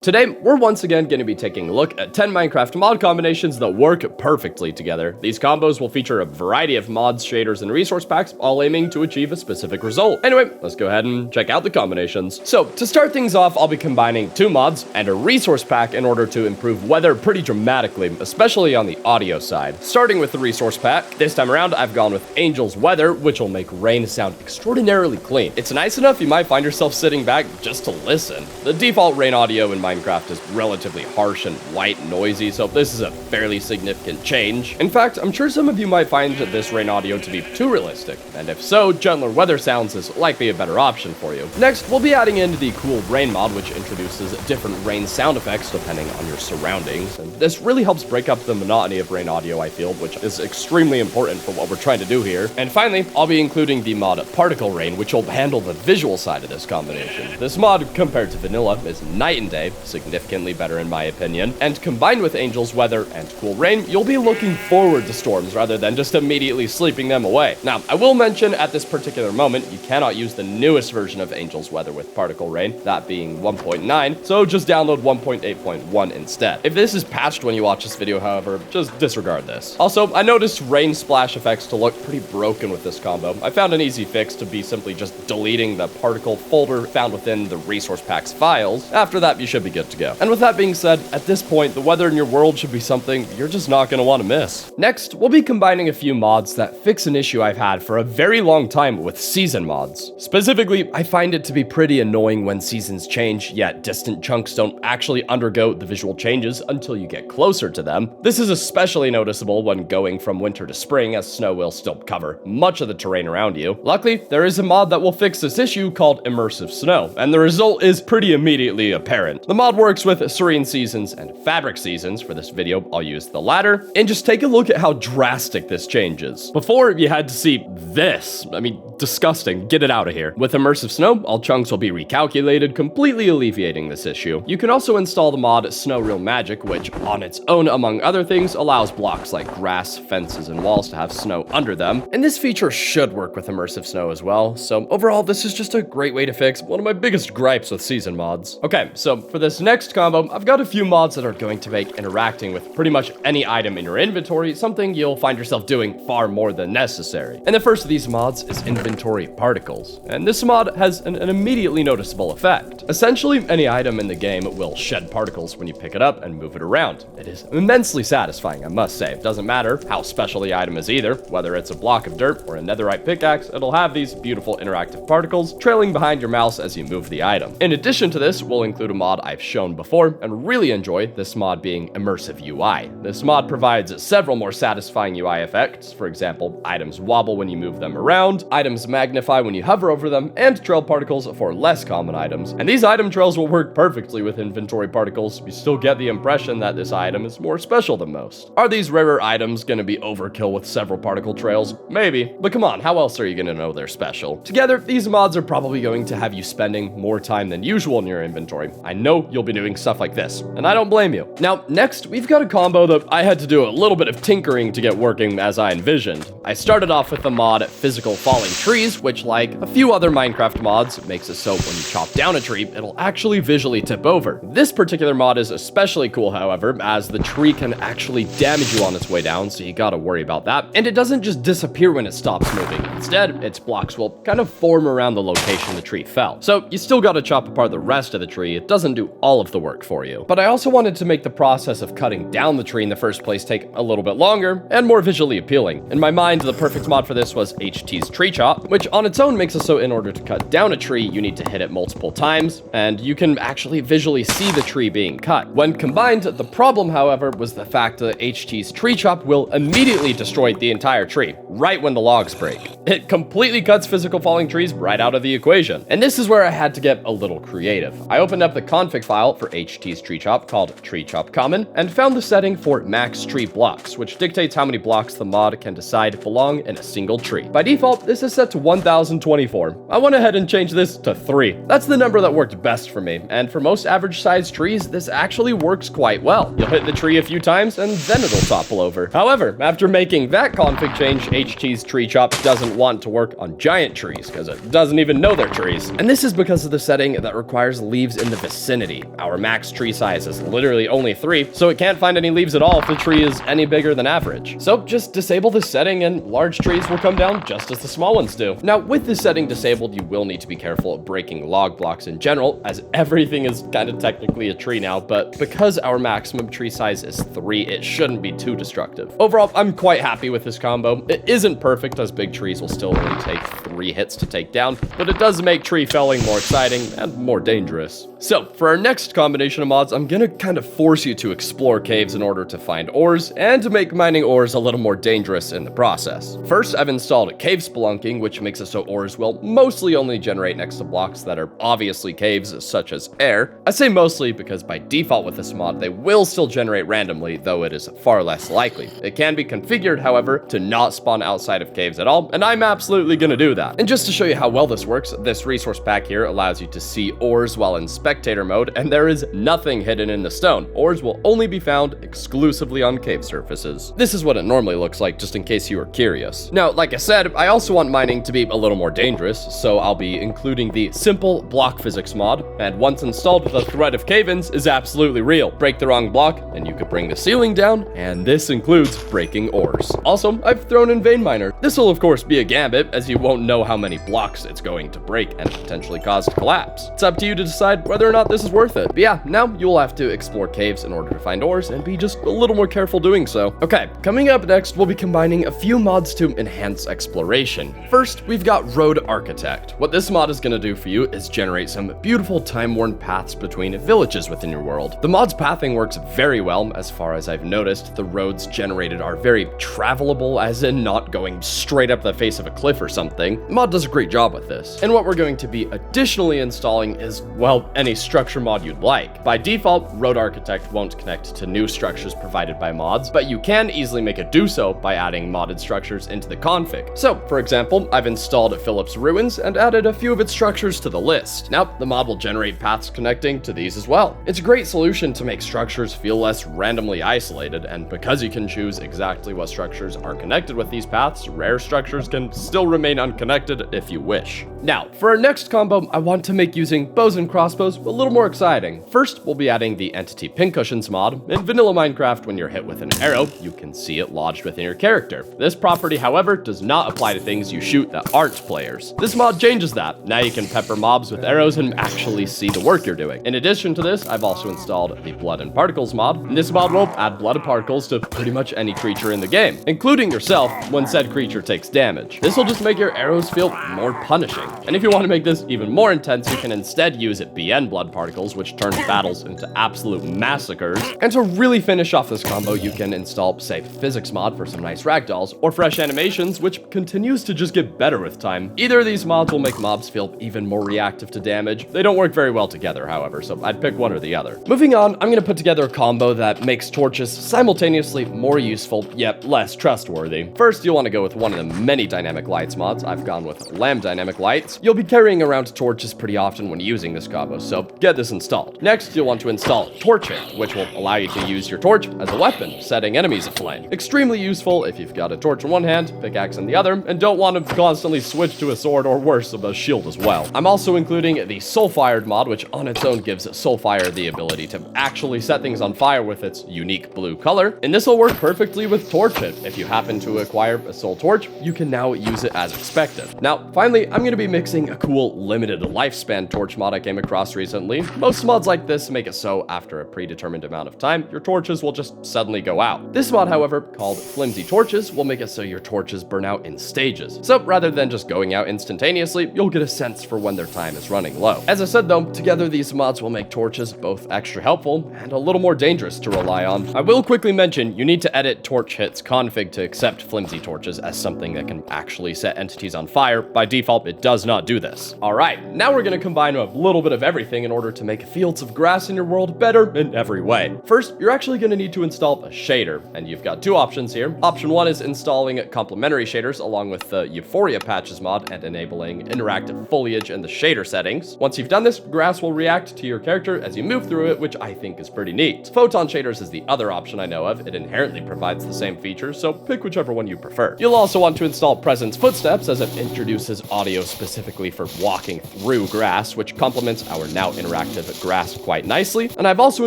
Today, we're once again going to be taking a look at 10 Minecraft mod combinations that work perfectly together. These combos will feature a variety of mods, shaders, and resource packs, all aiming to achieve a specific result. Anyway, let's go ahead and check out the combinations. So, to start things off, I'll be combining 2 mods and a resource pack in order to improve weather pretty dramatically, especially on the audio side. Starting with the resource pack, this time around, I've gone with Angel's Weather, which will make rain sound extraordinarily clean. It's nice enough you might find yourself sitting back just to listen. The default rain audio in Minecraft is relatively harsh and white and noisy, so this is a fairly significant change. In fact, I'm sure some of you might find this rain audio to be too realistic, and if so, gentler weather sounds is likely a better option for you. Next, we'll be adding in the Cool Rain mod, which introduces different rain sound effects depending on your surroundings, and this really helps break up the monotony of rain audio, I feel, which is extremely important for what we're trying to do here. And finally, I'll be including the mod Particle Rain, which will handle the visual side of this combination. This mod, compared to vanilla, is night and day, significantly better in my opinion, and combined with Angel's Weather and Cool Rain, you'll be looking forward to storms rather than just immediately sleeping them away. Now, I will mention at this particular moment, you cannot use the newest version of Angel's Weather with Particle Rain, that being 1.9, so just download 1.8.1 instead. If this is patched when you watch this video, however, just disregard this. Also, I noticed rain splash effects to look pretty broken with this combo. I found an easy fix to be simply just deleting the particle folder found within the resource pack's files. After that, you should be good to go. And with that being said, at this point, the weather in your world should be something you're just not going to want to miss. Next, we'll be combining a few mods that fix an issue I've had for a very long time with season mods. Specifically, I find it to be pretty annoying when seasons change, yet distant chunks don't actually undergo the visual changes until you get closer to them. This is especially noticeable when going from winter to spring, as snow will still cover much of the terrain around you. Luckily, there is a mod that will fix this issue called Immersive Snow, and the result is pretty immediately apparent. The mod works with serene seasons and fabric seasons. For this video, I'll use the latter, and just take a look at how drastic this changes. Before, you had to see this. I mean, disgusting. Get it out of here. With Immersive Snow, all chunks will be recalculated, completely alleviating this issue. You can also install the mod Snow Real Magic, which on its own, among other things, allows blocks like grass, fences, and walls to have snow under them. And this feature should work with Immersive Snow as well. So overall, this is just a great way to fix one of my biggest gripes with season mods. Okay, so for this next combo, I've got a few mods that are going to make interacting with pretty much any item in your inventory something you'll find yourself doing far more than necessary. And the first of these mods is Inventory Particles, and this mod has an immediately noticeable effect. Essentially, any item in the game will shed particles when you pick it up and move it around. It is immensely satisfying, I must say. It doesn't matter how special the item is either, whether it's a block of dirt or a netherite pickaxe, it'll have these beautiful interactive particles trailing behind your mouse as you move the item. In addition to this, we'll include a mod I've shown before and really enjoy, this mod being Immersive UI. This mod provides several more satisfying UI effects. For example, items wobble when you move them around, items magnify when you hover over them, and trail particles for less common items. And these item trails will work perfectly with inventory particles. You still get the impression that this item is more special than most. Are these rarer items going to be overkill with several particle trails? Maybe, but come on, how else are you going to know they're special? Together, these mods are probably going to have you spending more time than usual in your inventory. I know you'll be doing stuff like this, and I don't blame you. Now, next, we've got a combo that I had to do a little bit of tinkering to get working as I envisioned. I started off with the mod Physical Falling Trees, which, like a few other Minecraft mods, makes it so when you chop down a tree, it'll actually visually tip over. This particular mod is especially cool, however, as the tree can actually damage you on its way down, so you gotta worry about that. And it doesn't just disappear when it stops moving. Instead, its blocks will kind of form around the location the tree fell. So you still gotta chop apart the rest of the tree. It doesn't do all of the work for you. But I also wanted to make the process of cutting down the tree in the first place take a little bit longer and more visually appealing. In my mind, the perfect mod for this was HT's TreeChop, which on its own makes it so in order to cut down a tree, you need to hit it multiple times, and you can actually visually see the tree being cut. When combined, the problem, however, was the fact that HT's TreeChop will immediately destroy the entire tree, right when the logs break. It completely cuts physical falling trees right out of the equation. And this is where I had to get a little creative. I opened up the config file for HT's TreeChop called TreeChop Common and found the setting for max tree blocks, which dictates how many blocks the mod can decide belong in a single tree. By default, this is set set to 1024. I went ahead and changed this to 3. That's the number that worked best for me, and for most average sized trees, this actually works quite well. You'll hit the tree a few times and then it'll topple over. However, after making that config change, HT's TreeChop doesn't want to work on giant trees because it doesn't even know they're trees. And this is because of the setting that requires leaves in the vicinity. Our max tree size is literally only 3, so it can't find any leaves at all if the tree is any bigger than average. So just disable this setting and large trees will come down just as the small ones do. Now, with this setting disabled, you will need to be careful of breaking log blocks in general, as everything is kind of technically a tree now, but because our maximum tree size is 3, it shouldn't be too destructive. Overall, I'm quite happy with this combo. It isn't perfect, as big trees will still only take 3 hits to take down, but it does make tree felling more exciting and more dangerous. So, for our next combination of mods, I'm gonna kind of force you to explore caves in order to find ores, and to make mining ores a little more dangerous in the process. First, I've installed cave spelunking, which makes it so ores will mostly only generate next to blocks that are obviously caves, such as air. I say mostly because by default with this mod, they will still generate randomly, though it is far less likely. It can be configured, however, to not spawn outside of caves at all, and I'm absolutely gonna do that. And just to show you how well this works, this resource pack here allows you to see ores while in spectator mode, and there is nothing hidden in the stone. Ores will only be found exclusively on cave surfaces. This is what it normally looks like, just in case you were curious. Now, like I said, I also want mining to be a little more dangerous, so I'll be including the simple block physics mod, and once installed, the threat of cave-ins is absolutely real. Break the wrong block, and you could bring the ceiling down, and this includes breaking ores. Also, I've thrown in vein miner. This will of course be a gambit, as you won't know how many blocks it's going to break and potentially cause collapse. It's up to you to decide whether or not this is worth it. But yeah, now you'll have to explore caves in order to find ores, and be just a little more careful doing so. Okay, coming up next, we'll be combining a few mods to enhance exploration. First, we've got RoadArchitect. What this mod is going to do for you is generate some beautiful time-worn paths between villages within your world. The mod's pathing works very well. As far as I've noticed, the roads generated are very travelable, as in not going straight up the face of a cliff or something. The mod does a great job with this. And what we're going to be additionally installing is, well, any structure mod you'd like. By default, RoadArchitect won't connect to new structures provided by mods, but you can easily make it do so by adding modded structures into the config. So, for example, I've installed Philip's Ruins and added a few of its structures to the list. Now, the mod will generate paths connecting to these as well. It's a great solution to make structures feel less randomly isolated, and because you can choose exactly what structures are connected with these paths, rare structures can still remain unconnected if you wish. Now, for our next combo, I want to make using bows and crossbows a little more exciting. First, we'll be adding the Entity Pincushions mod. In vanilla Minecraft, when you're hit with an arrow, you can see it lodged within your character. This property, however, does not apply to things you shoot that aren't players. This mod changes that. Now you can pepper mobs with arrows and actually see the work you're doing. In addition to this, I've also installed the Blood and Particles mod, and this mod will add blood and particles to pretty much any creature in the game, including yourself when said creature takes damage. This will just make your arrows feel more punishing. And if you want to make this even more intense, you can instead use BN blood particles, which turns battles into absolute massacres. And to really finish off this combo, you can install Safe Physics mod for some nice ragdolls, or Fresh Animations, which continues to just get better with time. Either of these mods will make mobs feel even more reactive to damage. They don't work very well together, however, so I'd pick one or the other. Moving on, I'm going to put together a combo that makes torches simultaneously more useful, yet less trustworthy. First, you'll want to go with one of the many dynamic lights mods. I've gone with Lamb Dynamic Lights. You'll be carrying around torches pretty often when using this combo, so get this installed. Next, you'll want to install Torch Hit, which will allow you to use your torch as a weapon, setting enemies aflame. Extremely useful if you've got a torch in one hand, pickaxe in the other, and don't want to constantly switch to a sword or worse, of a shield as well. I'm also including the Soulfired mod, which on its own gives Soulfire the ability to actually set things on fire with its unique blue color, and this will work perfectly with Torch Hit. If you happen to acquire a soul torch, you can now use it as expected. Now, finally, I'm going to be mixing a cool limited lifespan torch mod I came across recently. Most mods like this make it so after a predetermined amount of time, your torches will just suddenly go out. This mod, however, called Flimsy Torches, will make it so your torches burn out in stages. So rather than just going out instantaneously, you'll get a sense for when their time is running low. As I said though, together these mods will make torches both extra helpful and a little more dangerous to rely on. I will quickly mention, you need to edit Torch Hit's config to accept Flimsy Torches as something that can actually set entities on fire. By default, it does not do this. Alright, now we're going to combine a little bit of everything in order to make fields of grass in your world better in every way. First, you're actually going to need to install a shader, and you've got two options here. Option one is installing complementary shaders along with the Euphoria Patches mod and enabling interactive foliage in the shader settings. Once you've done this, grass will react to your character as you move through it, which I think is pretty neat. Photon shaders is the other option I know of. It inherently provides the same features, so pick whichever one you prefer. You'll also want to install Presence Footsteps, as it introduces audio specifically for walking through grass, which complements our now interactive grass quite nicely. And I've also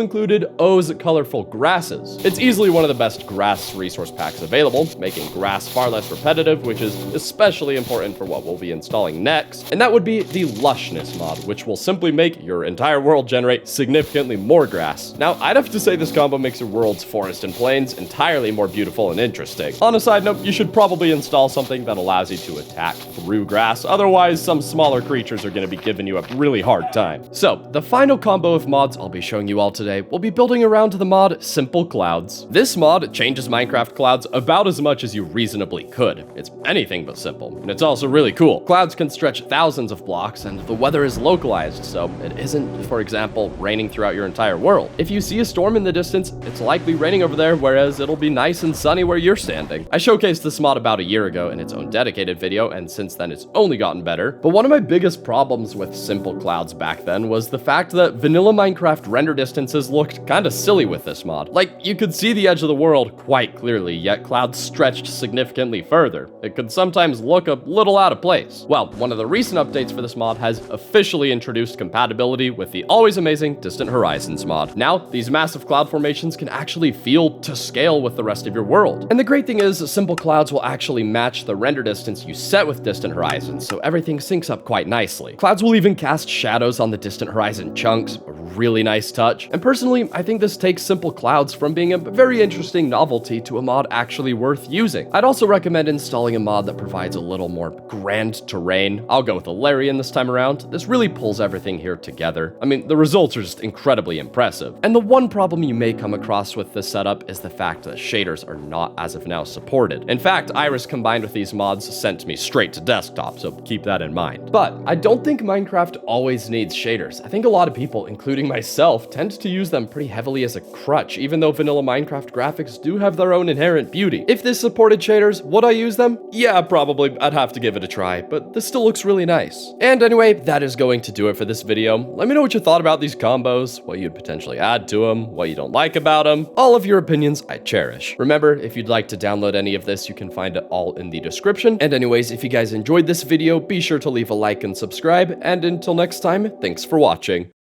included O's Colorful Grasses. It's easily one of the best grass resource packs available, making grass far less repetitive, which is especially important for what we'll be installing next. And that would be the Lushness mod, which will simply make your entire world generate significantly more grass. Now, I'd have to say this combo makes your world's forest and plains entirely more beautiful and interesting. On a side note, you should probably install something that allows you to attack through grass, otherwise some smaller creatures are going to be giving you a really hard time. So, the final combo of mods I'll be showing you all today will be building around the mod Simple Clouds. This mod changes Minecraft clouds about as much as you reasonably could. It's anything but simple, and it's also really cool. Clouds can stretch thousands of blocks, and the weather is localized, so it isn't, for example, raining throughout your entire world. If you see a storm in the distance, it's likely raining over there, whereas it'll be nice and sunny where you're standing. I showcased this mod about a year ago in its own dedicated video, and since then it's only gotten better. But one of my biggest problems with Simple Clouds back then was the fact that vanilla Minecraft render distances looked kinda silly with this mod. Like, you could see the edge of the world quite clearly, yet clouds stretched significantly further. It could sometimes look a little out of place. Well, one of the recent updates for this mod has officially introduced compatibility with the always amazing Distant Horizons mod. Now, these massive cloud formations can actually feel to scale with the rest of your world. And the great thing is, Simple Clouds will actually match the render distance you set with Distant Horizons, so everything syncs up quite nicely. Clouds will even cast shadows on the Distant Horizon chunks, a really nice touch. And personally, I think this takes Simple Clouds from being a very interesting novelty to a mod actually worth using. I'd also recommend installing a mod that provides a little more grand terrain. I'll go with Alarian this time around. This really pulls everything here together. I mean, the results are just incredibly impressive. And the one problem you may come across with this setup is the fact that shaders are not as of now supported. In fact, Iris combined with these mods sent me straight to desktop, so keep that in mind. But I don't think Minecraft always needs shaders. I think a lot of people, including myself, tend to use them pretty heavily as a crutch, even though vanilla Minecraft graphics do have their own inherent beauty. If this supported shaders, would I use them? Yeah, probably. I'd have to give it a try, but this still looks really nice. And anyway, that is going to do it for this video. Let me know what you thought about these combos, what you'd potentially add to them, what you don't like about them. All of your opinions I cherish. Remember, if you'd like to download any of this, you can find it all in the description. And anyways, if you guys enjoyed this video, be sure to leave a like and subscribe. And until next time, thanks for watching.